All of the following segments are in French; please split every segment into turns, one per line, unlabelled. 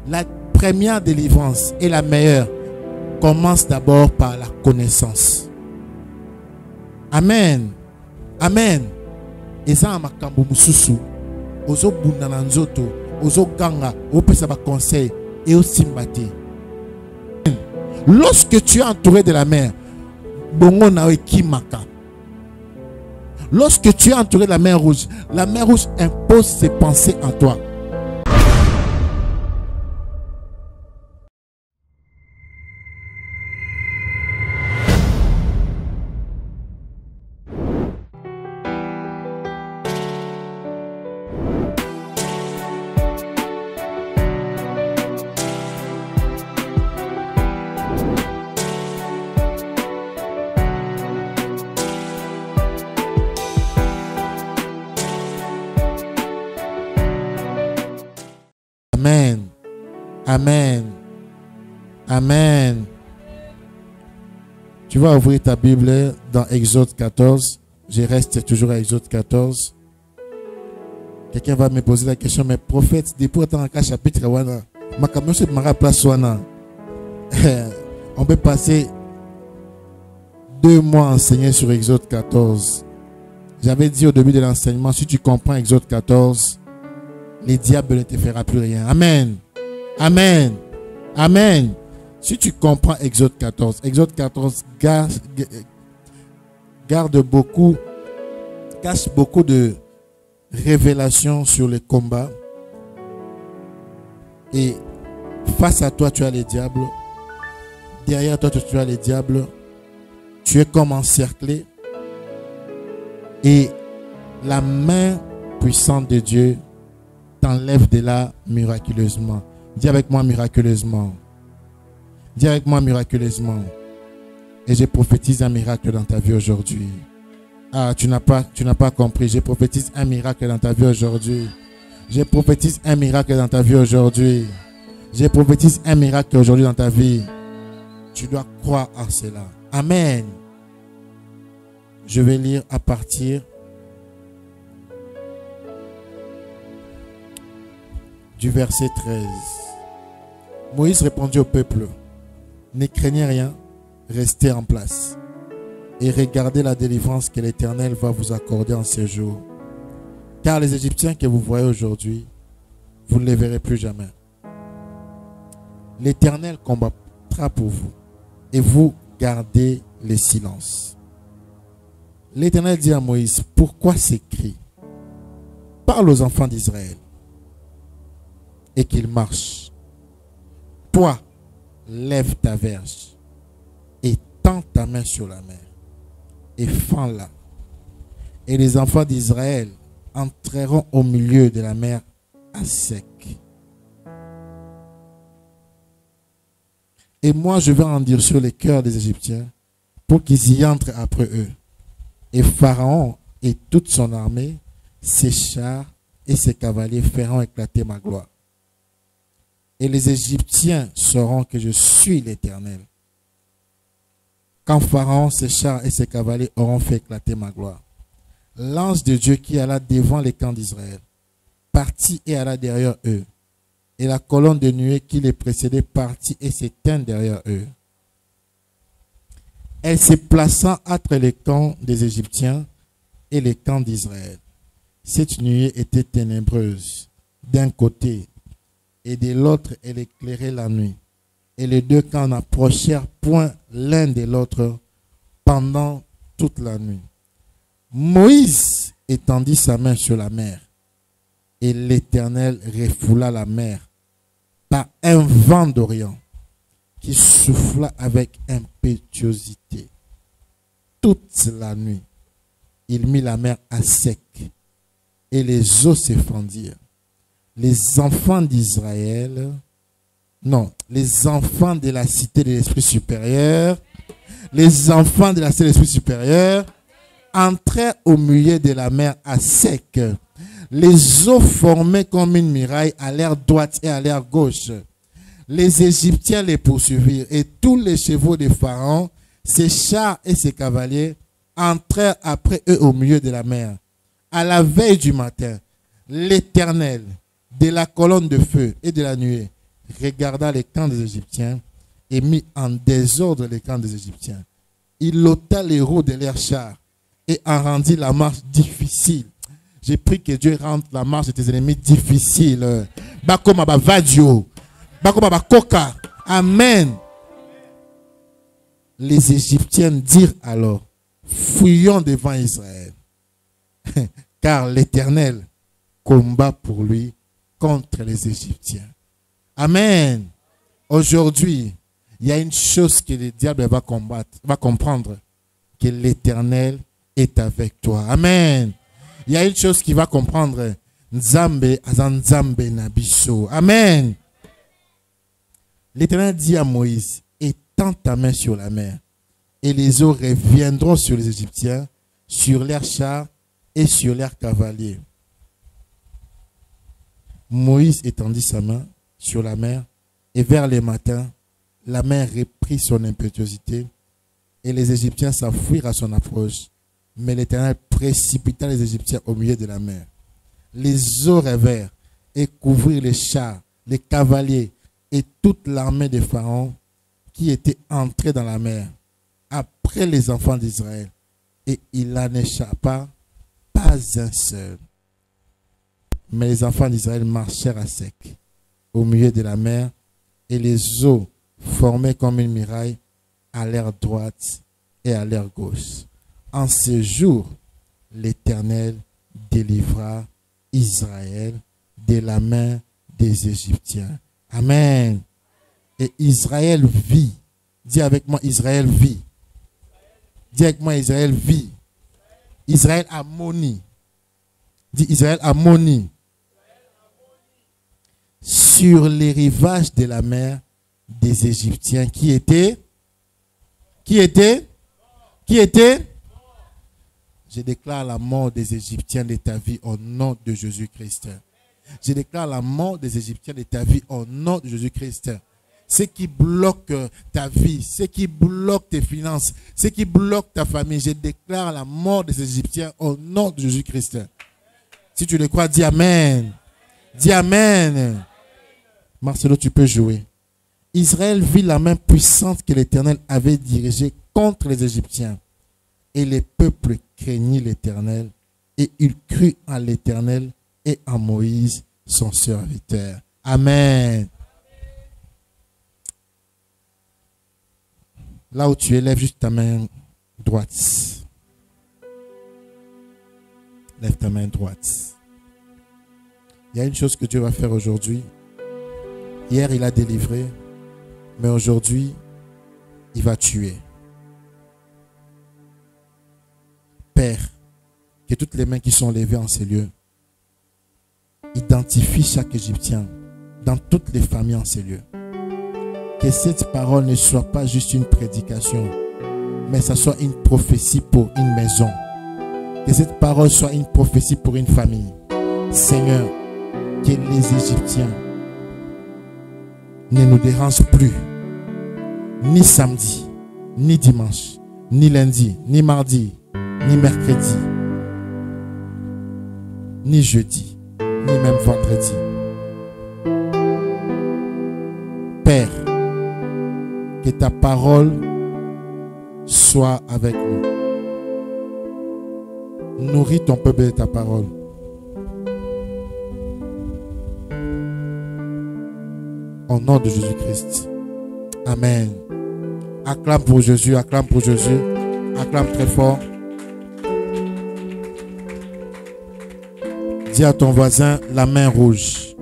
La première délivrance et la meilleure commence d'abord par la connaissance. Amen. Amen. Et ça, makambo mususu. Ozo bundana nzoto. Ozo ganga. Opesa ba conseil. Et au simbati. Lorsque tu es entouré de la mer, bongo na ekimaka. Lorsque tu es entouré de la mer Rouge impose ses pensées en toi. Amen. Amen. Amen. Tu vas ouvrir ta Bible dans Exode 14. Je reste toujours à Exode 14. Quelqu'un va me poser la question, mais prophète, depuis tant qu'un chapitre, on peut passer 2 mois enseigner sur Exode 14. J'avais dit au début de l'enseignement, si tu comprends Exode 14, les diables ne te feront plus rien. Amen. Amen. Amen. Si tu comprends Exode 14 garde beaucoup, cache beaucoup de révélations sur les combats. Et face à toi, tu as les diables. Derrière toi, tu as les diables. Tu es comme encerclé. Et la main puissante de Dieu t'enlève de là miraculeusement. Dis avec moi miraculeusement. Dis avec moi miraculeusement. Et je prophétise un miracle dans ta vie aujourd'hui. Ah, tu n'as pas compris. Je prophétise un miracle dans ta vie aujourd'hui. Je prophétise un miracle dans ta vie aujourd'hui. Je prophétise un miracle aujourd'hui dans ta vie. Tu dois croire en cela. Amen. Je vais lire à partir du verset 13. Moïse répondit au peuple: ne craignez rien, restez en place et regardez la délivrance que l'Éternel va vous accorder en ces jours. Car les Égyptiens que vous voyez aujourd'hui, vous ne les verrez plus jamais. L'Éternel combattra pour vous et vous gardez le silence. L'Éternel dit à Moïse: pourquoi ces cris? Parle aux enfants d'Israël et qu'ils marchent. Toi, lève ta verge et tends ta main sur la mer et fends-la. Et les enfants d'Israël entreront au milieu de la mer à sec. Et moi, je vais rendir sur les cœurs des Égyptiens pour qu'ils y entrent après eux. Et Pharaon et toute son armée, ses chars et ses cavaliers feront éclater ma gloire. Et les Égyptiens sauront que je suis l'Éternel. Quand Pharaon, ses chars et ses cavaliers auront fait éclater ma gloire. L'ange de Dieu qui alla devant les camps d'Israël partit et alla derrière eux. Et la colonne de nuée qui les précédait partit et s'éteint derrière eux. Elle se plaça entre les camps des Égyptiens et les camps d'Israël. Cette nuée était ténébreuse d'un côté, et de l'autre elle éclairait la nuit. Et les deux camps n'approchèrent point l'un de l'autre pendant toute la nuit. Moïse étendit sa main sur la mer, et l'Éternel refoula la mer par un vent d'Orient qui souffla avec impétuosité. Toute la nuit, il mit la mer à sec, et les eaux se fendirent. Les enfants d'Israël, non, les enfants de la cité de l'Esprit supérieur, les enfants de la cité de l'Esprit supérieur entrèrent au milieu de la mer à sec. Les eaux formées comme une muraille à l'air droite et à l'air gauche. Les Égyptiens les poursuivirent et tous les chevaux de Pharaon, ses chars et ses cavaliers entrèrent après eux au milieu de la mer. À la veille du matin, l'Éternel, de la colonne de feu et de la nuée, regarda les camps des Égyptiens et mit en désordre les camps des Égyptiens. Il ôta les roues de leurs chars et en rendit la marche difficile. J'ai pris que Dieu rende la marche de tes ennemis difficile. Bakoma ba vadio. Bakoma ba koka. Amen. Les Égyptiens dirent alors, fuyons devant Israël, car l'Éternel combat pour lui contre les Égyptiens. Amen. Aujourd'hui, il y a une chose que le diable va combattre, va comprendre, que l'Éternel est avec toi. Amen. Il y a une chose qu'il va comprendre, Nzambe azanzambe nabiso. Amen. L'Éternel dit à Moïse, étends ta main sur la mer, et les eaux reviendront sur les Égyptiens, sur leurs chars et sur leurs cavaliers. Moïse étendit sa main sur la mer, et vers le matin, la mer reprit son impétuosité, et les Égyptiens s'enfuirent à son approche. Mais l'Éternel précipita les Égyptiens au milieu de la mer. Les eaux revèrent et couvrirent les chars, les cavaliers et toute l'armée de Pharaon qui était entrée dans la mer après les enfants d'Israël. Et il n'en échappa pas un seul. Mais les enfants d'Israël marchèrent à sec au milieu de la mer, et les eaux formées comme une muraille à leur droite et à leur gauche. En ce jour, l'Éternel délivra Israël de la main des Égyptiens. Amen. Et Israël vit. Dis avec moi, Israël vit. Dis avec moi, Israël vit. Israël ammonie. Dis Israël ammonie. Sur les rivages de la mer des Égyptiens qui étaient. Je déclare la mort des Égyptiens de ta vie au nom de Jésus-Christ. Je déclare la mort des Égyptiens de ta vie au nom de Jésus-Christ. Ce qui bloque ta vie, ce qui bloque tes finances, ce qui bloque ta famille, je déclare la mort des Égyptiens au nom de Jésus-Christ. Si tu le crois, dis Amen. Dis Amen. Marcelo, tu peux jouer. Israël vit la main puissante que l'Éternel avait dirigée contre les Égyptiens. Et les peuples craignit l'Éternel, et il crut en l'Éternel et en Moïse, son serviteur. Amen. Là où tu es, lève juste ta main droite. Lève ta main droite. Il y a une chose que Dieu va faire aujourd'hui. Hier, il a délivré, mais aujourd'hui, il va tuer. Père, que toutes les mains qui sont levées en ces lieux identifient chaque Égyptien dans toutes les familles en ces lieux. Que cette parole ne soit pas juste une prédication, mais ça soit une prophétie pour une maison. Que cette parole soit une prophétie pour une famille. Seigneur, que les Égyptiens ne nous dérangent plus, ni samedi, ni dimanche, ni lundi, ni mardi, ni mercredi, ni jeudi, ni même vendredi. Père, que ta parole soit avec nous. Nourris ton peuple de ta parole. Au nom de Jésus-Christ. Amen. Acclame pour Jésus, acclame pour Jésus. Acclame très fort. Dis à ton voisin la main rouge.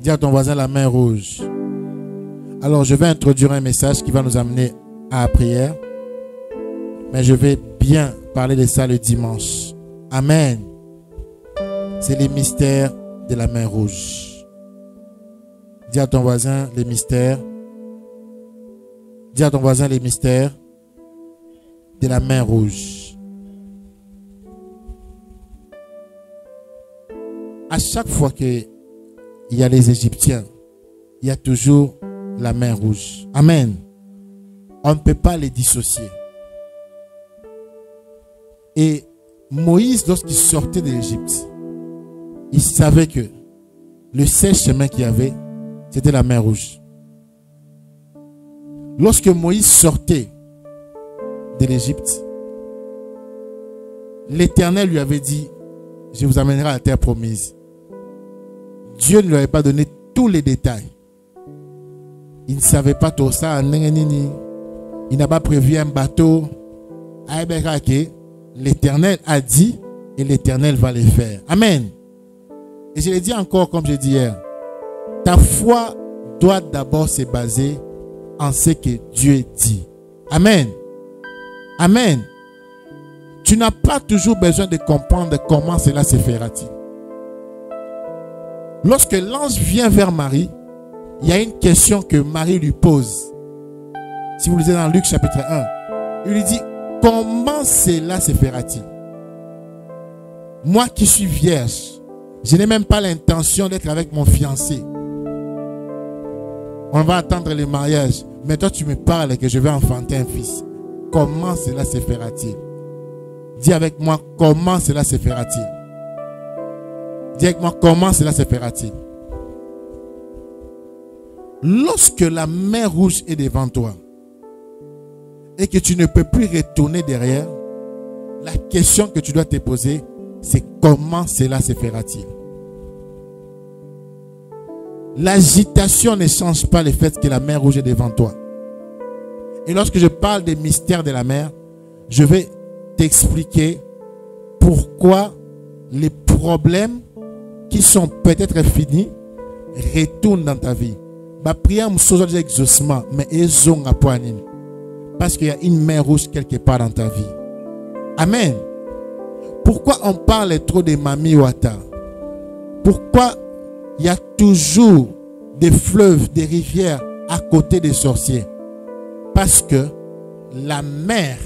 Dis à ton voisin la main rouge. Alors je vais introduire un message qui va nous amener à la prière. Mais je vais bien parler de ça le dimanche. Amen. C'est les mystères de la main rouge. Dis à ton voisin les mystères. Dis à ton voisin les mystères de la main rouge. À chaque fois qu'il y a les Égyptiens, il y a toujours la main rouge. Amen. On ne peut pas les dissocier. Et Moïse, lorsqu'il sortait de l'Égypte, il savait que le seul chemin qu'il y avait, C'était la mer Rouge. Lorsque Moïse sortait de l'Égypte, l'Éternel lui avait dit, je vous amènerai à la terre promise. Dieu ne lui avait pas donné tous les détails. Il ne savait pas tout ça. Il n'a pas prévu un bateau. L'Éternel a dit et l'Éternel va les faire. Amen. Et je l'ai dit encore comme j'ai dit hier. Ta foi doit d'abord se baser en ce que Dieu dit. Amen. Amen. Tu n'as pas toujours besoin de comprendre comment cela se fera-t-il. Lorsque l'ange vient vers Marie, il y a une question que Marie lui pose. Si vous lisez dans Luc chapitre 1, il lui dit, comment cela se fera-t-il? Moi qui suis vierge, je n'ai même pas l'intention d'être avec mon fiancé. On va attendre le mariage. Mais toi tu me parles que je vais enfanter un fils. Comment cela se fera-t-il? Dis avec moi, comment cela se fera-t-il? Dis avec moi, comment cela se fera-t-il? Lorsque la mer Rouge est devant toi et que tu ne peux plus retourner derrière, la question que tu dois te poser, c'est comment cela se fera-t-il? L'agitation ne change pas le fait que la mer Rouge est devant toi. Et lorsque je parle des mystères de la mer, je vais t'expliquer pourquoi les problèmes qui sont peut-être finis retournent dans ta vie. Parce qu'il y a une mer rouge quelque part dans ta vie. Amen. Pourquoi on parle trop de Mami Wata? Pourquoi il y a toujours des fleuves, des rivières à côté des sorciers? Parce que la mer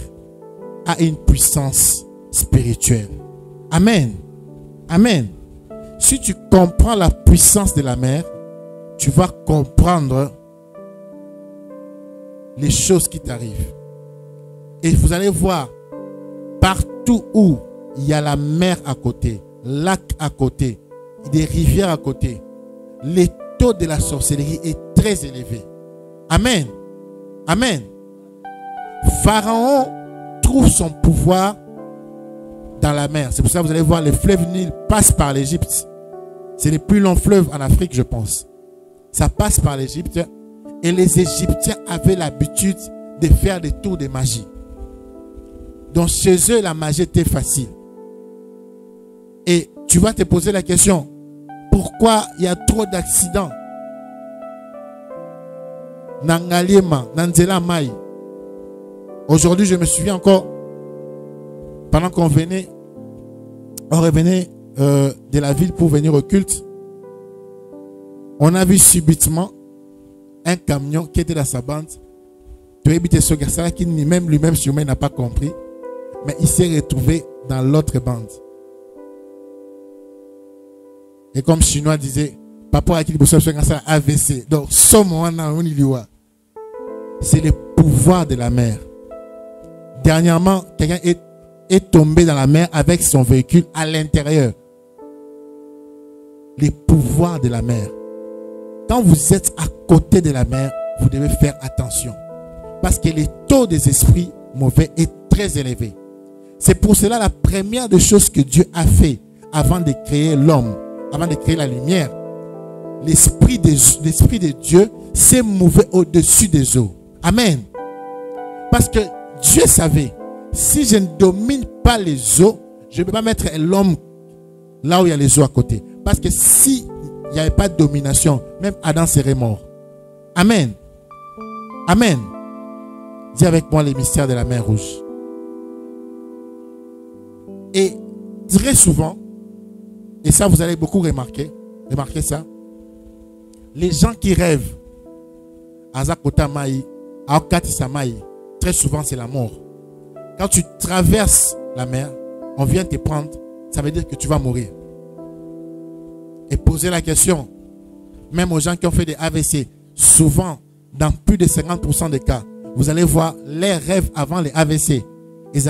a une puissance spirituelle. Amen. Amen. Si tu comprends la puissance de la mer, tu vas comprendre les choses qui t'arrivent. Et vous allez voir, partout où il y a la mer à côté, lac à côté, des rivières à côté, le taux de la sorcellerie est très élevé. Amen. Amen. Pharaon trouve son pouvoir dans la mer. C'est pour ça que vous allez voir, le fleuve Nil passe par l'Égypte. C'est le plus long fleuve en Afrique, je pense. Ça passe par l'Égypte. Et les Égyptiens avaient l'habitude de faire des tours de magie. Donc chez eux, la magie était facile. Et tu vas te poser la question, pourquoi il y a trop d'accidents? Nangalima, Nanzela Mai. Aujourd'hui, je me souviens encore, pendant qu'on revenait de la ville pour venir au culte, on a vu subitement un camion qui était dans sa bande. Qui même lui-même sûrement n'a pas compris, mais il s'est retrouvé dans l'autre bande. Et comme Chinois disait, papa a dit AVC. Donc, c'est le pouvoir de la mer. Dernièrement, quelqu'un est tombé dans la mer avec son véhicule à l'intérieur. Les pouvoirs de la mer. Quand vous êtes à côté de la mer, vous devez faire attention. Parce que le taux des esprits mauvais est très élevé. C'est pour cela la première des choses que Dieu a fait avant de créer l'homme, avant de créer la lumière. L'esprit de Dieu s'est mouvé au-dessus des eaux. Amen. Parce que Dieu savait, si je ne domine pas les eaux, je ne peux pas mettre l'homme là où il y a les eaux à côté. Parce que si il n'y avait pas de domination, même Adam serait mort. Amen. Amen. Dis avec moi les mystères de la mer Rouge. Et très souvent, et ça vous allez beaucoup remarquer ça, les gens qui rêvent à Zakota Maï, à Okatisa Maï, très souvent c'est la mort. Quand tu traverses la mer, on vient te prendre, ça veut dire que tu vas mourir. Et poser la question, même aux gens qui ont fait des AVC, souvent, dans plus de 50% des cas, vous allez voir les rêves avant les AVC. Et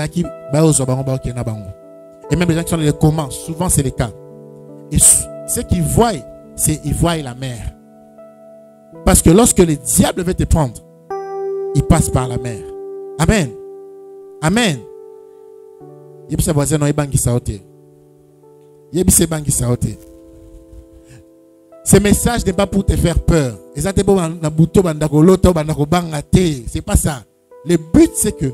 même les gens qui sont dans les comas, souvent c'est le cas. Et ce qu'ils voient, c'est qu'ils voient la mer. Parce que lorsque le diable veut te prendre, il passe par la mer. Amen. Amen. Ce message n'est pas pour te faire peur. C'est pas ça. Le but, c'est que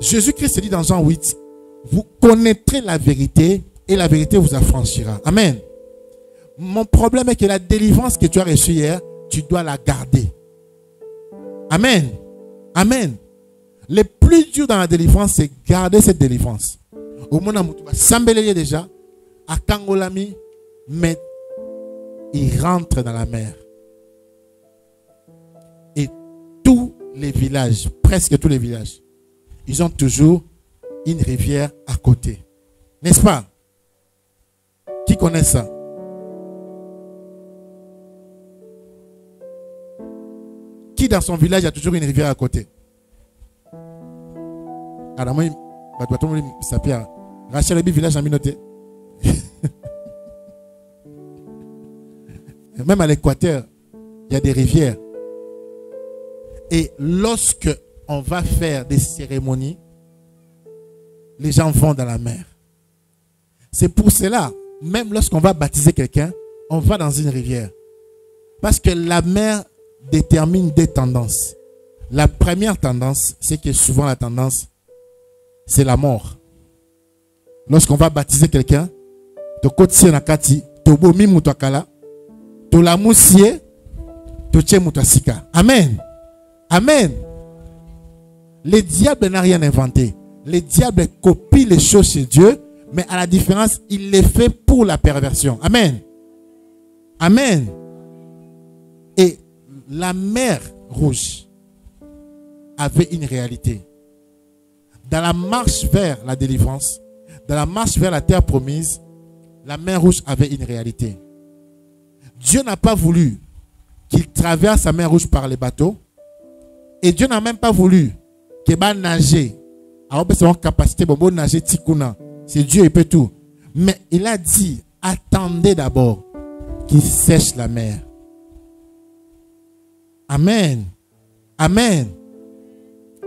Jésus-Christ dit dans Jean 8, vous connaîtrez la vérité et la vérité vous affranchira. Amen. Mon problème est que la délivrance que tu as reçue hier, tu dois la garder. Amen. Amen. Le plus dur dans la délivrance, c'est garder cette délivrance. Au moment où tu vas s'embellir déjà, à Kangolami, mais il rentre dans la mer. Et tous les villages, presque tous les villages, ils ont toujours une rivière à côté. N'est-ce pas? Qui connaît ça? Qui dans son village a toujours une rivière à côté? Rachel village en minoté. Même à l'Équateur, il y a des rivières. Et lorsque on va faire des cérémonies, les gens vont dans la mer. C'est pour cela, même lorsqu'on va baptiser quelqu'un, on va dans une rivière. Parce que la mer détermine des tendances. La première tendance, c'est que souvent la tendance, c'est la mort. Lorsqu'on va baptiser quelqu'un, to kotsi nakati, to bomi mutwakala, to la moussie, to tche mutwasika. Amen. Amen. Le diable n'a rien inventé. Le diable copie les choses chez Dieu, mais à la différence, il les fait pour la perversion. Amen. Amen. Et la mer Rouge avait une réalité. Dans la marche vers la délivrance, dans la marche vers la terre promise, la mer Rouge avait une réalité. Dieu n'a pas voulu qu'il traverse la mer Rouge par les bateaux. Et Dieu n'a même pas voulu qu'il va nager. Alors, c'est une capacité de nager tikuna. C'est Dieu, il peut tout. Mais il a dit, attendez d'abord qu'il sèche la mer. Amen. Amen.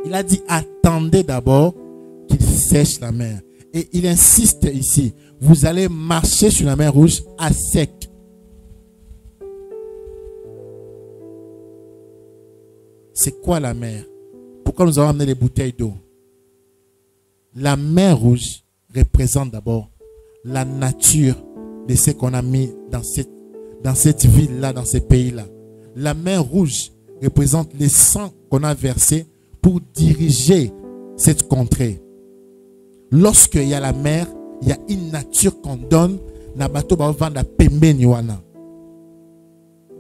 Il a dit, attendez d'abord qu'il sèche la mer. Et il insiste ici, vous allez marcher sur la mer Rouge à sec. C'est quoi la mer? Pourquoi nous avons amené les bouteilles d'eau? La mer Rouge représente d'abord la nature de ce qu'on a mis dans cette ville-là, dans ces pays-là. La mer Rouge représente le sang qu'on a versé pour diriger cette contrée. Lorsqu'il y a la mer, il y a une nature qu'on donne.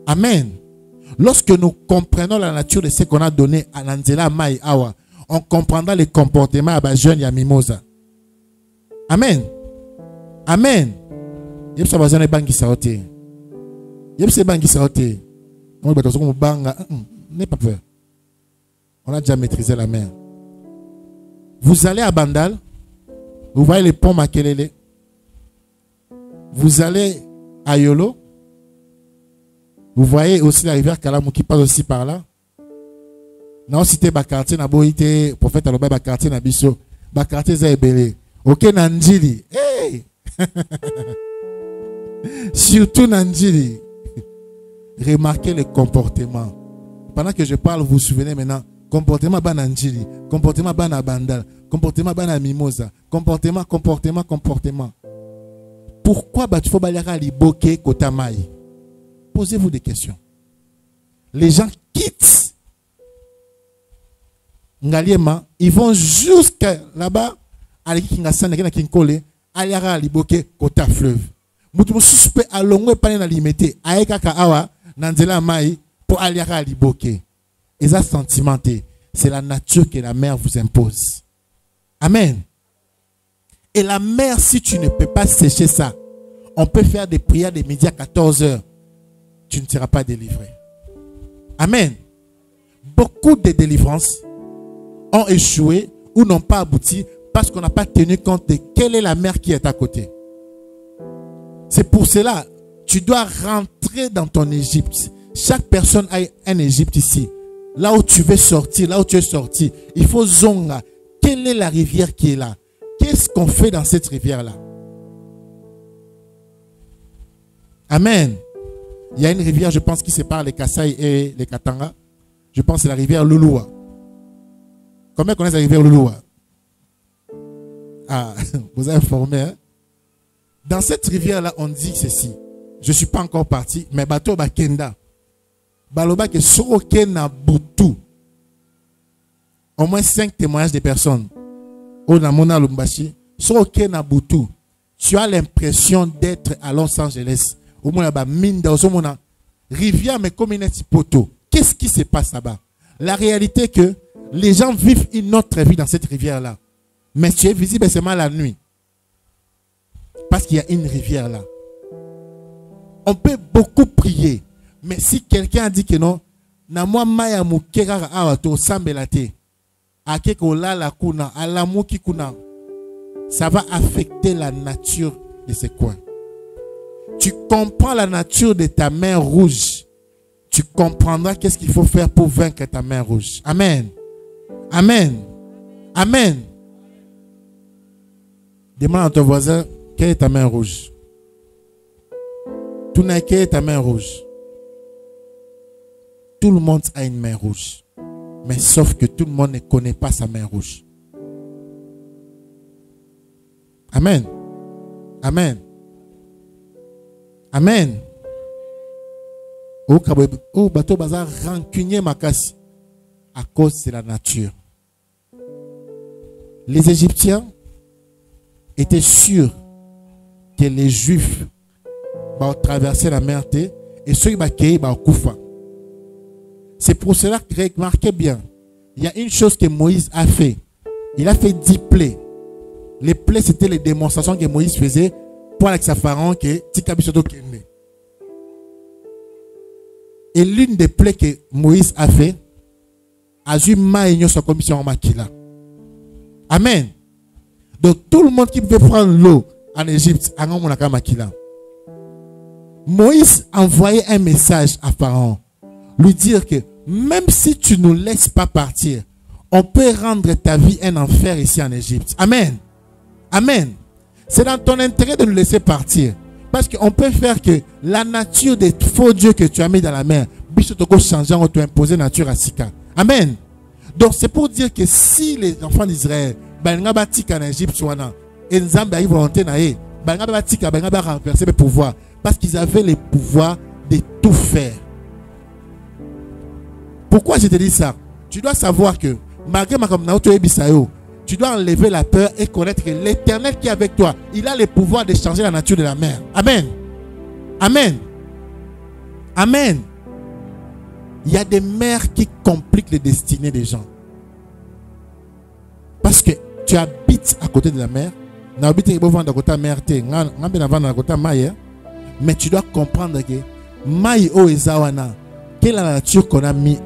Amen. Lorsque nous comprenons la nature de ce qu'on a donné à l'Anzela Mai Awa, on comprendra les comportements à jeune et mimosa. Amen. Amen. N'aie pas peur. On a déjà maîtrisé la mer. Vous allez à Bandal, vous voyez les ponts Makelele. Vous allez à Yolo, vous voyez aussi la rivière Kalamou qui passe aussi par là. Non, cité Bakarté, Naboïté, prophète Aloba Bakarté, Nabiso, Bakarté Zaebele. Ok, Nandjili. Hey! Surtout Nandjili. Remarquez le comportement. Pendant que je parle, vous vous souvenez maintenant. Comportement Banandjili, comportement Banabandal, comportement Banamimosa, comportement. Pourquoi tu faut balayara liboke kotamai? Posez-vous des questions. Les gens quittent Ngaliema, ils vont jusqu'à là-bas, aller kingasana kena kinkole, aliara liboke kota fleuve. Mutu suspect alongwe pas na limité, aeka ka awa nanzela mai pour aliara liboke. Et ça sentimenté, c'est la nature que la mer vous impose. Amen. Et la mer, si tu ne peux pas sécher ça, on peut faire des prières de midi à 14 h. Tu ne seras pas délivré. Amen. Beaucoup de délivrances ont échoué ou n'ont pas abouti parce qu'on n'a pas tenu compte de quelle est la mer qui est à côté. C'est pour cela, tu dois rentrer dans ton Égypte. chaque personne a un Égypte ici. Là où tu veux sortir, là où tu es sorti, il faut zonga. Quelle est la rivière qui est là? Qu'est-ce qu'on fait dans cette rivière-là? Amen. Il y a une rivière, je pense, qui sépare les Kasaï et les Katanga. Je pense que c'est la rivière Louloua. Combien connaissent la rivière Louloua? Ah, vous avez informé, hein? Dans cette rivière-là, on dit ceci. Je ne suis pas encore parti, mais bateau bakenda. Baloba ke soroke na butu. Au moins 5 témoignages de personnes. Au Namona Lumbashi. Soroke na butu. Tu as l'impression d'être à Los Angeles. Au moins là-bas, Minda, au moins rivière, mais comme une poteau. Qu'est-ce qui se passe là-bas? La réalité est que les gens vivent une autre vie dans cette rivière-là. Mais tu es visible seulement la nuit. Parce qu'il y a une rivière là. On peut beaucoup prier. Mais si quelqu'un a dit que non, na moi maya mukera awato sambelate. Akeko la la kuna, alamu ki kuna. Ça va affecter la nature de ces coins. Tu comprends la nature de ta main rouge. Tu comprendras qu'est-ce qu'il faut faire pour vaincre ta main rouge. Amen. Amen. Amen. Demande à ton voisin, quelle est ta main rouge? Tout n'est quelle est ta main rouge? Tout le monde a une main rouge. Mais sauf que tout le monde ne connaît pas sa main rouge. Amen. Amen. Amen. Oh, bateau bazar rancunier makasi à cause de la nature. Les Égyptiens étaient sûrs que les Juifs vont traverser la mer et ceux qui vont accueillir vont Koufa. C'est pour cela que remarquez bien, il y a une chose que Moïse a fait. Il a fait 10 plaies. Les plaies, c'était les démonstrations que Moïse faisait pour avec sa pharaon que Tikabisoto Kende. Et l'une des plaies que Moïse a fait, a eu maïnyo sa commission en Makila. Amen. Donc tout le monde qui veut prendre l'eau en Égypte, a un Makila. Moïse envoyait un message à Pharaon, lui dire que même si tu ne nous laisses pas partir, on peut rendre ta vie un enfer ici en Égypte. Amen. Amen. C'est dans ton intérêt de nous laisser partir. Parce qu'on peut faire que la nature des faux dieux que tu as mis dans la mer, Bisotoko changer, on t'a imposé nature à Sika. Amen. Donc c'est pour dire que si les enfants d'Israël, en Égypte, et Nzambe a eu volonté, renverser les pouvoirs. Parce qu'ils avaient le pouvoir de tout faire. Pourquoi je te dis ça? Tu dois savoir que malgré tu dois enlever la peur et connaître que l'Éternel qui est avec toi, il a le pouvoir de changer la nature de la mer. Amen. Amen. Amen. Il y a des mers qui compliquent les destinées des gens. Parce que tu habites à côté de la mer. Mais tu dois comprendre que Maï o Ezawana, quelle est la nature qu'on a mis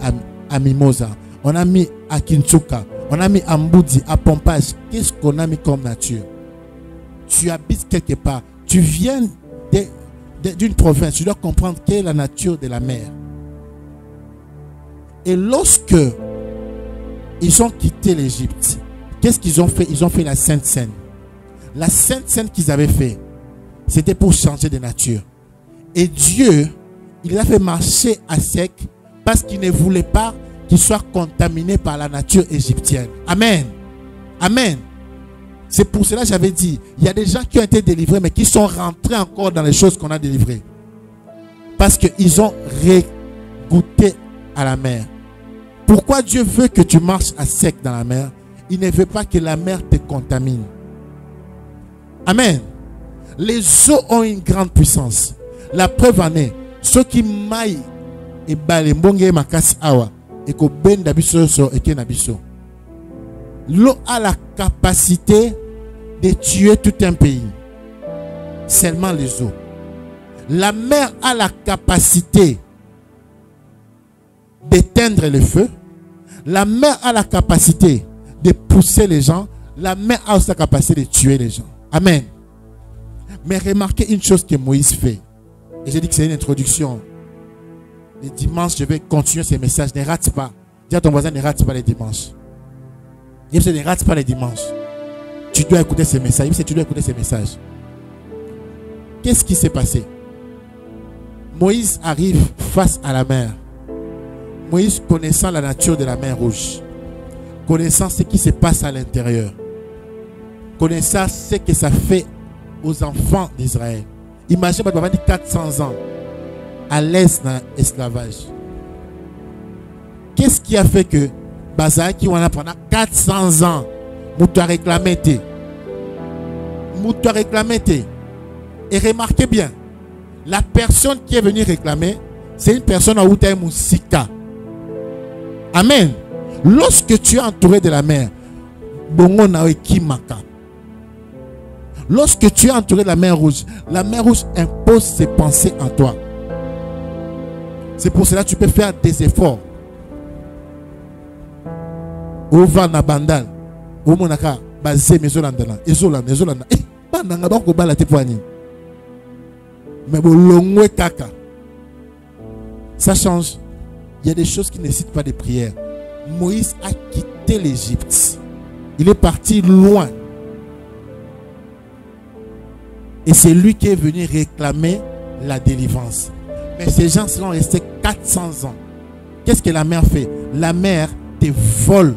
à Mimosa, on a mis à Kintsuka, on a mis à Mboudi, à Pompage. Qu'est-ce qu'on a mis comme nature? Tu habites quelque part, tu viens d'une province, tu dois comprendre quelle est la nature de la mer. Et lorsque ils ont quitté l'Égypte, qu'est-ce qu'ils ont fait? Ils ont fait la Sainte Seine. La Sainte Seine qu'ils avaient fait, c'était pour changer de nature. Et Dieu, il a fait marcher à sec parce qu'il ne voulait pas qu'il soit contaminé par la nature égyptienne. Amen. Amen. C'est pour cela que j'avais dit, il y a des gens qui ont été délivrés, mais qui sont rentrés encore dans les choses qu'on a délivrées. Parce qu'ils ont goûté à la mer. Pourquoi Dieu veut que tu marches à sec dans la mer? Il ne veut pas que la mer te contamine. Amen. Les eaux ont une grande puissance. La preuve en est, ceux qui maillent et balembonge makasi awa et ko benda biso so et kenabiso. L'eau a la capacité de tuer tout un pays. Seulement les eaux. La mer a la capacité d'éteindre le feu. La mer a la capacité de pousser les gens. La mer a aussi la capacité de tuer les gens. Amen. Mais remarquez une chose que Moïse fait. Et j'ai dit que c'est une introduction. Les dimanches, je vais continuer ces messages. Ne rate pas. Dis à ton voisin, ne rate pas les dimanches. Ne rate pas les dimanches. Tu dois écouter ces messages. Tu dois écouter ces messages. Qu'est-ce qui s'est passé? Moïse arrive face à la mer. Moïse, connaissant la nature de la mer Rouge, connaissant ce qui se passe à l'intérieur, connaissant ce que ça fait aux enfants d'Israël. Imaginez, papa dit 400 ans à l'aise dans l'esclavage. Qu'est-ce qui a fait que Bazar qui a pendant 400 ans, Moutou a réclamé. Moutou a réclamé. Et remarquez bien, la personne qui est venue réclamer, c'est une personne à Outa Moussika. Amen. Lorsque tu es entouré de la mer, Bongo Nawe Kimaka. Lorsque tu es entouré de la mer Rouge impose ses pensées en toi. C'est pour cela que tu peux faire des efforts. Ova na bandal, Omonaka, basé Mezolandana, Ezolanda. Bandanga bako bala te poignet. Mais bolongwe kaka. Ça change. Il y a des choses qui ne nécessitent pas de prière. Moïse a quitté l'Égypte. Il est parti loin. Et c'est lui qui est venu réclamer la délivrance. Mais ces gens sont restés 400 ans. Qu'est-ce que la mer fait? La mer te vole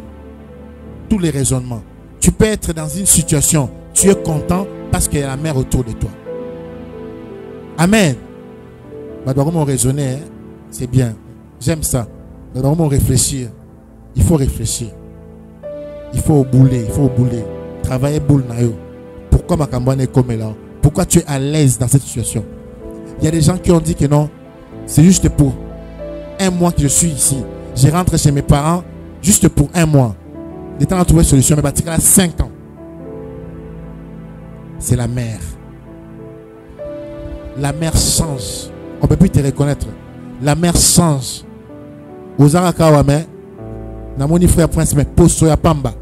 tous les raisonnements. Tu peux être dans une situation, tu es content parce qu'il y a la mer autour de toi. Amen. Comment raisonner, hein? C'est bien. J'aime ça. Comment réfléchir? Il faut réfléchir. Il faut bouler. Travailler boule nayo. Pourquoi ma campagne est comme là? Pourquoi tu es à l'aise dans cette situation? Il y a des gens qui ont dit que non, c'est juste pour un mois que je suis ici. Je rentre chez mes parents juste pour un mois. Le temps à trouver une solution, mais bâtir à 5 ans. C'est la mer. La mer change. On ne peut plus te reconnaître. La mer change. Aux Arakawame, Namoni frère prince, mais Poso ya Pamba.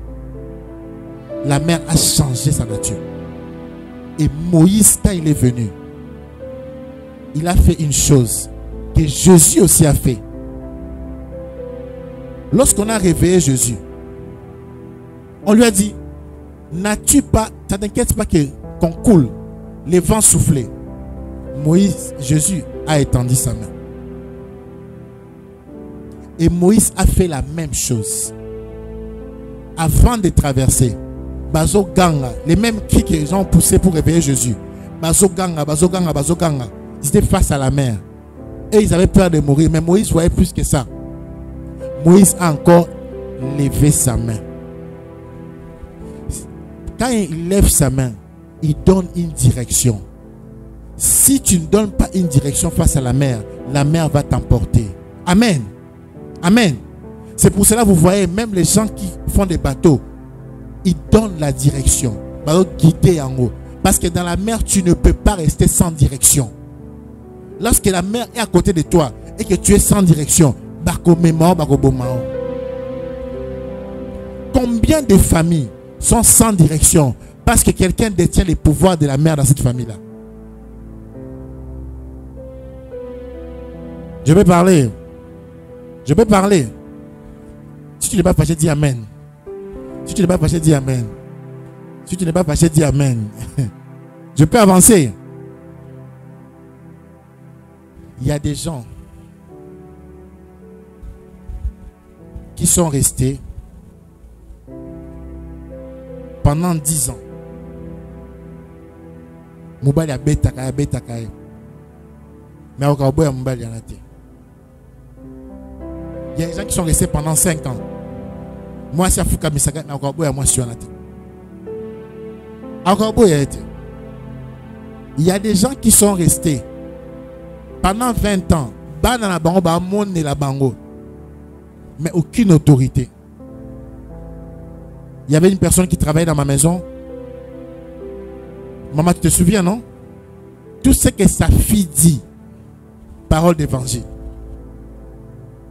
La mer a changé sa nature. Et Moïse, quand il est venu, il a fait une chose que Jésus aussi a fait. Lorsqu'on a réveillé Jésus, on lui a dit, n'as-tu pas, ça t'inquiète pas qu'on coule, les vents soufflaient. Jésus a étendu sa main. Et Moïse a fait la même chose. Avant de traverser, Bazo Ganga, les mêmes cris que les gens ont poussés pour réveiller Jésus. Bazo Ganga. Ils étaient face à la mer. Et ils avaient peur de mourir. Mais Moïse voyait plus que ça. Moïse a encore levé sa main. Quand il lève sa main, il donne une direction. Si tu ne donnes pas une direction face à la mer va t'emporter. Amen. Amen. C'est pour cela que vous voyez, même les gens qui font des bateaux, ils donnent la direction. Guider en haut. Parce que dans la mer, tu ne peux pas rester sans direction. Lorsque la mer est à côté de toi et que tu es sans direction, combien de familles sont sans direction parce que quelqu'un détient les pouvoirs de la mer dans cette famille-là? Je peux parler. Si tu n'es pas fâché, dis Amen. Si tu n'es pas fâché, dis Amen. Si tu n'es pas fâché, dis Amen. Je peux avancer. Il y a des gens qui sont restés pendant 10 ans. Mobile a bêta kaya. Mais au Kaboya Mobile y en a été. Il y a des gens qui sont restés pendant 5 ans. Moi, c'est Afouka Misaka, mais au Kaboya, moi, je suis en été. Au Kaboya, il y a des gens qui sont restés pendant 20 ans. Banana bango, ba monde la bango. Mais aucune autorité. Il y avait une personne qui travaillait dans ma maison. Maman, tu te souviens, non? Tout ce que sa fille dit, parole d'évangile.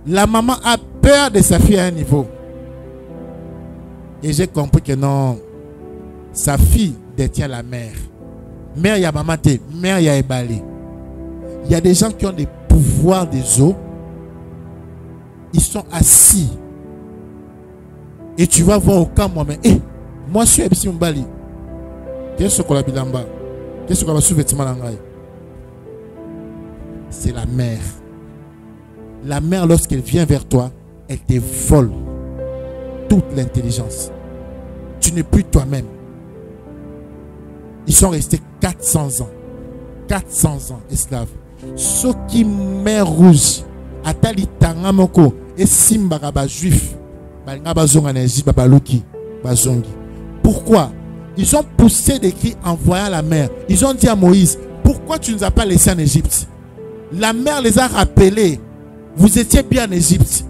La maman a peur de sa fille à un niveau. Et j'ai compris que non, sa fille détient la mère. Mère, il y a maman, mère, il y a Ebali. Il y a des gens qui ont des pouvoirs des eaux Ils sont assis. Et tu vas voir au camp moi-même. Moi, je suis ici au Bali. Qu'est-ce que la bilamba? Qu'est-ce que la sous-vêtement langaï? C'est la mer. La mer, lorsqu'elle vient vers toi, elle te vole toute l'intelligence. Tu n'es plus toi-même. Ils sont restés 400 ans. 400 ans esclaves. Ceux qui mer rouge, atali tangamoko et simbagaba juif, pourquoi? Ils ont poussé des cris en voyant la mer. Ils ont dit à Moïse, pourquoi tu ne nous as pas laissés en Égypte? La mer les a rappelés. Vous étiez bien en Égypte.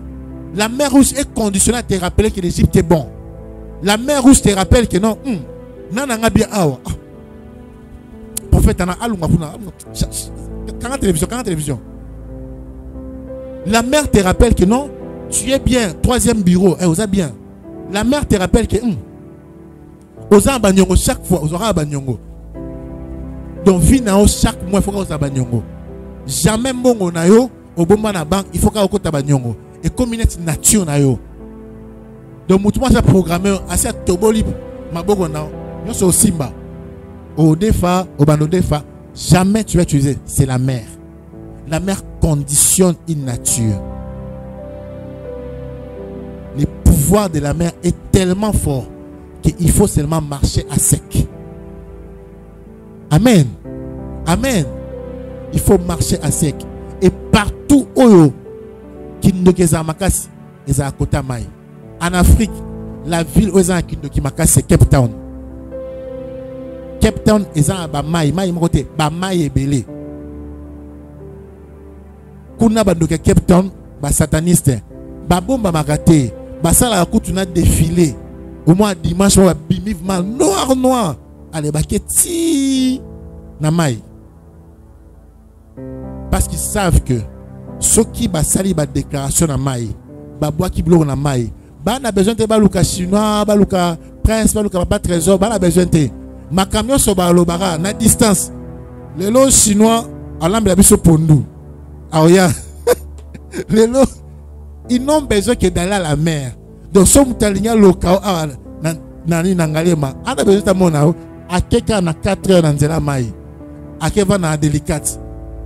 La mer rouge est conditionnée à te rappeler que l'Égypte est bon. La mer rouge te rappelle que non. Prophète, télévision. La mer te rappelle que non, tu es bien. Troisième bureau, vous êtes bien. La mer te rappelle que chaque fois, vous aurez un banyongo. Donc, chaque mois, il faut que vous ayez un banyongo. Jamais mon na yo, au bon na banque, il faut que vous ayez un banyongo. Et comme une nature na yo. Donc, moi, j'ai programmé assez toboli, ma bogo na yo, c'est au Simba. Au Defa, au Bando Defa, jamais tu vas utiliser. C'est la mer. La mer conditionne une nature. Le pouvoir de la mer est tellement fort qu'il faut seulement marcher à sec. Amen. Amen. Il faut marcher à sec. Et partout où qui ne Makas, ils sont à côté de Maï. En Afrique, la ville où ils sont à Makas, c'est Cape Town. Cape Town, ils sont à Maï. Maï, côté, Maï est belé. Kuna bandoka Cape Town, sataniste. Bomba magate. Basala la koutuna défilé. Au moins dimanche, on va bimivement noir. Allez, baketi. Namai. Parce qu'ils savent que ceux qui basali ba déclaration na mai, babwa qui bloque na mai, ba na besoin de baluka chinois, baluka prince, baluka papa trésor, ba na besoin de ma camion so ba lobara na distance. Les lots chinois à l'ambe la biso pondu. Aoya. Les lots ils n'ont besoin que d'aller à la mer. Donc si vous avez un local, a besoin de mon à quelqu'un na 4 heures dans la maille. À quelqu'un na délicate.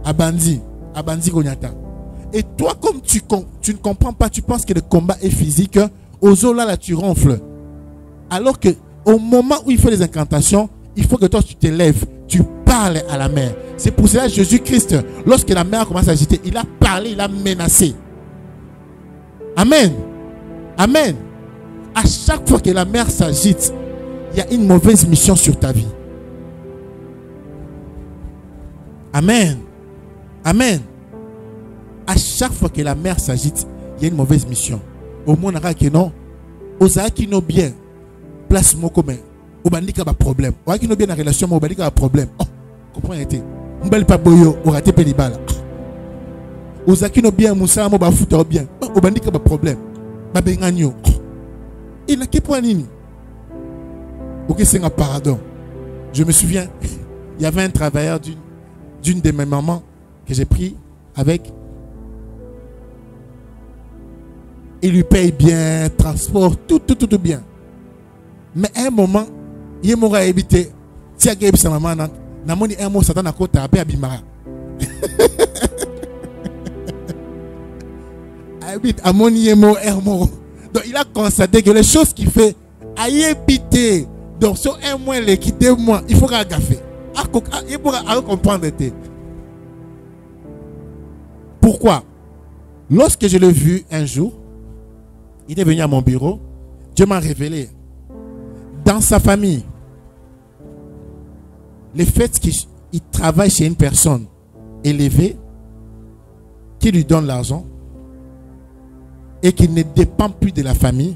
À bandi konyata. Et toi, comme tu ne comprends pas, tu penses que le combat est physique, aux eaux là tu ronfles. Alors que au moment où il fait les incantations, il faut que toi tu te lèves, tu parles à la mer. C'est pour cela que Jésus-Christ, lorsque la mer commence à agiter, il a parlé, il a menacé. Amen. Amen. À chaque fois que la mer s'agite, il y a une mauvaise mission sur ta vie. Amen. Amen. À chaque fois que la mer s'agite, il y a une mauvaise mission. Au moins, on a que non. Aux qui n'ont bien, place mon commun. Au bandit a un problème. Aux qui n'ont bien la relation, au bandit a un problème. Oh, comprenez-vous? On ne pas boyo, on rate pelibala. Aux qui n'ont bien, moussa, on va foutre bien. Au bandit a un problème. Ma benganyo. Il n'a qu'à point nini. Ok, c'est un pardon. Je me souviens, il y avait un travailleur d'une de mes mamans que j'ai pris avec. Il lui paye bien, transport, tout bien. Mais à un moment, il m'aura évité. Si il y a sa maman, il un mot Satan à côté, à Bimara. Donc il a constaté que les choses qu'il fait a évité. Donc sur un mois, les quitter moi, il faut gaffer. Il faut comprendre. Pourquoi? Lorsque je l'ai vu un jour, il est venu à mon bureau, Dieu m'a révélé dans sa famille le fait qu'il travaille chez une personne élevée qui lui donne l'argent et qu'il ne dépend plus de la famille.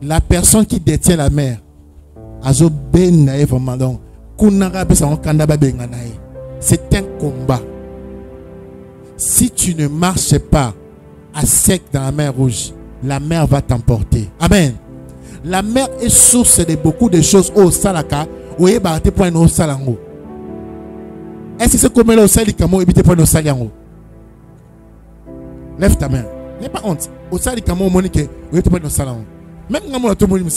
La personne qui détient la mère, c'est un combat. Si tu ne marches pas à sec dans la mer rouge, la mer va t'emporter. Amen. La mer est source de beaucoup de choses au salaka. Est-ce que c'est comme là au salikamo éviter point au saliango? Lève ta main. N'aie pas honte. Au salon, comment on dit que vous êtes pas dans le salon. Même quand on a tout le monde,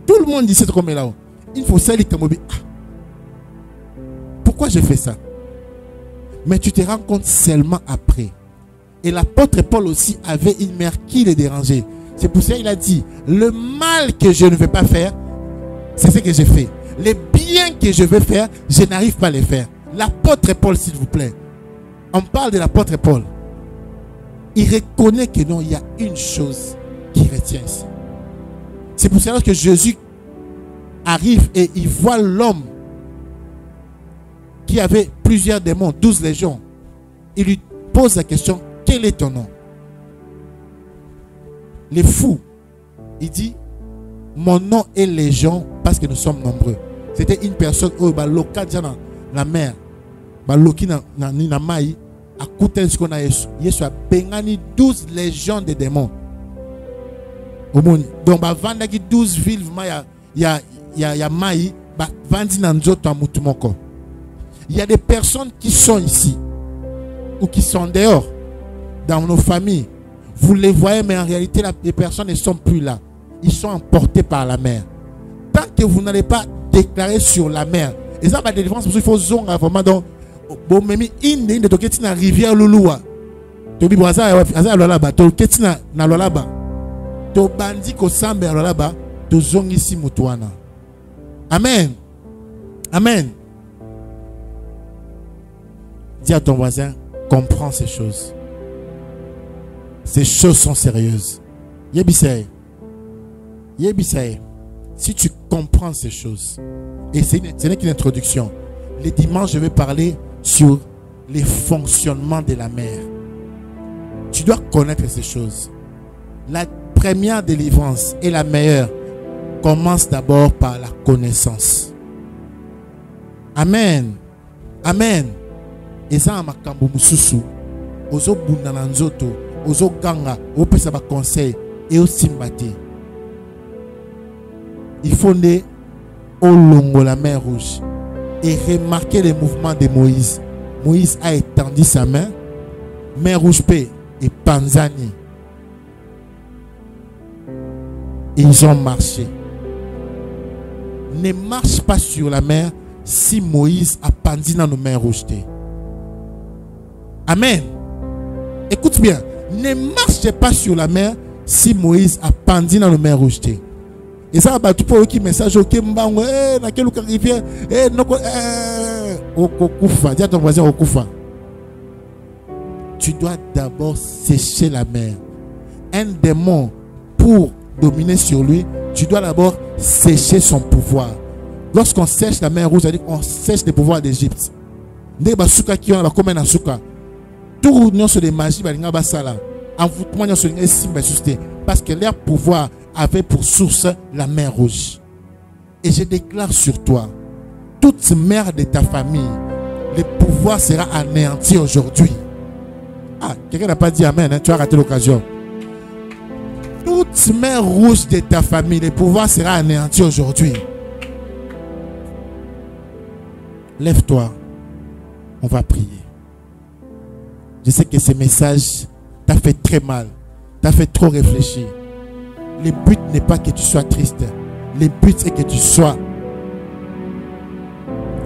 tout le monde dit c'est comme là. Il faut salir comme pourquoi je fais ça? Mais tu te rends compte seulement après. Et l'apôtre Paul aussi avait une mère qui le dérangeait. C'est pour ça qu'il a dit, le mal que je ne vais pas faire, c'est ce que je fais. Les biens que je veux faire, je n'arrive pas à les faire. L'apôtre Paul, s'il vous plaît. On parle de l'apôtre Paul. Il reconnaît que non, il y a une chose qui retient ici. C'est pour cela que Jésus arrive et il voit l'homme qui avait plusieurs démons, 12 légions. Il lui pose la question, quel est ton nom? Les fous, il dit, mon nom est légion parce que nous sommes nombreux. C'était une personne où il y a la mer, il y a maï, à côté de ce qu'on a Yesu. Yesu a bengani 12 légions de démons. Donc, il y a 12 villes, il y a maï, il y a des personnes qui sont ici ou qui sont dehors dans nos familles. Vous les voyez, mais en réalité, les personnes ne sont plus là. Ils sont emportés par la mer. Tant que vous n'allez pas déclarer sur la mer, et ça, la délivrance, il faut zonga vraiment dans une rivière Louloua. Tu dis, amen. Amen. Dis à ton voisin, comprends ces choses. Ces choses sont sérieuses. Yebisei. Yebisei. Si tu comprends ces choses, et ce n'est qu'une introduction. Les dimanches, je vais parler sur les fonctionnements de la mer. Tu dois connaître ces choses. La première délivrance et la meilleure commence d'abord par la connaissance. Amen. Amen. Et ça, makambo mususu. Ozo bundana nzoto. Ozo ganga. Opesa ba conseil. Et au simbati. Il faut aller au longo la mer rouge. Et remarquer les mouvements de Moïse. Moïse a étendu sa main. Mer rouge paix et Panzani. Ils ont marché. Ne marche pas sur la mer si Moïse a pendu dans nos mains rouges. Amen. Écoute bien. Ne marchez pas sur la mer si Moïse a pendu dans nos mains rouges. Et ça va tout pour qui message au Kembango, na quelle rivière, Okufa, dis à ton voisin Okufa. Tu dois d'abord sécher la mer. Un démon, pour dominer sur lui, tu dois d'abord sécher son pouvoir. Lorsqu'on sèche la mer rouge, c'est-à-dire qu'on sèche les pouvoirs d'Égypte. Tout le sur les magies, parce que leur pouvoir avait pour source la mer rouge. Et je déclare sur toi, toute mère de ta famille, le pouvoir sera anéanti aujourd'hui. Ah, quelqu'un n'a pas dit amen, hein? Tu as raté l'occasion. Toute mer rouge de ta famille, le pouvoir sera anéanti aujourd'hui. Lève-toi, on va prier. Je sais que ce message t'a fait très mal, t'a fait trop réfléchir. Le but n'est pas que tu sois triste. Le but c'est que tu sois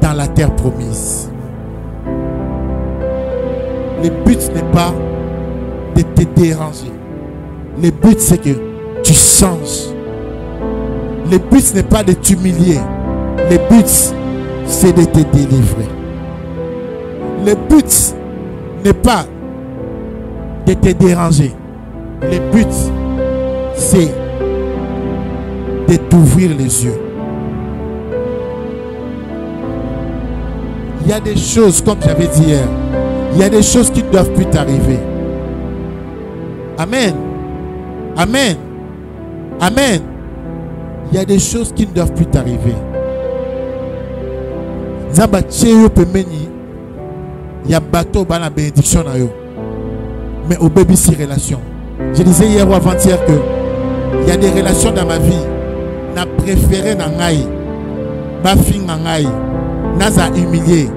dans la terre promise. Le but n'est pas de te déranger. Le but c'est que tu changes. Le but n'est pas de t'humilier. Le but c'est de te délivrer. Le but n'est pas de te déranger. Le but c'est de t'ouvrir les yeux. Il y a des choses, comme j'avais dit hier, il y a des choses qui ne doivent plus t'arriver. Amen. Amen. Amen. Il y a des choses qui ne doivent plus t'arriver. Il y a bateau dans la bénédiction. Mais au baby si relation. Je disais hier ou avant-hier que il y a des relations dans ma vie. Na préféré na ngai. Ba fin na ngai. Na za humilié.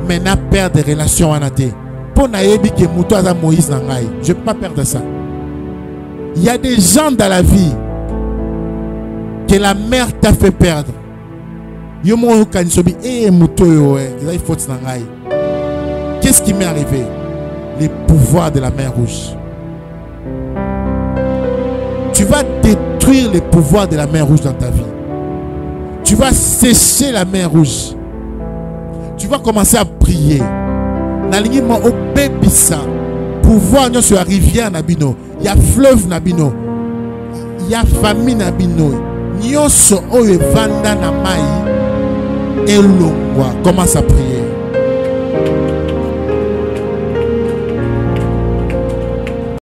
Mais na perdre des relations en athée. Pour naïbi que Mouto Aza Moïse Nangaï. Je ne peux pas perdre ça. Il y a des gens dans la vie que la mer t'a fait perdre. Yomo Kanisobi, Mouto, qu'est-ce qui m'est arrivé? Les pouvoirs de la mer rouge. Tu vas détruire les pouvoirs de la mer rouge dans ta vie. Tu vas sécher la mer rouge. Tu vas commencer à prier. L'alignement au bébissa. Pouvoir sur la rivière Nabino. Il y a fleuve Nabino. Il y a famille Nabino. Nyoso oye vanda na mai. Elongwa. Commence à prier.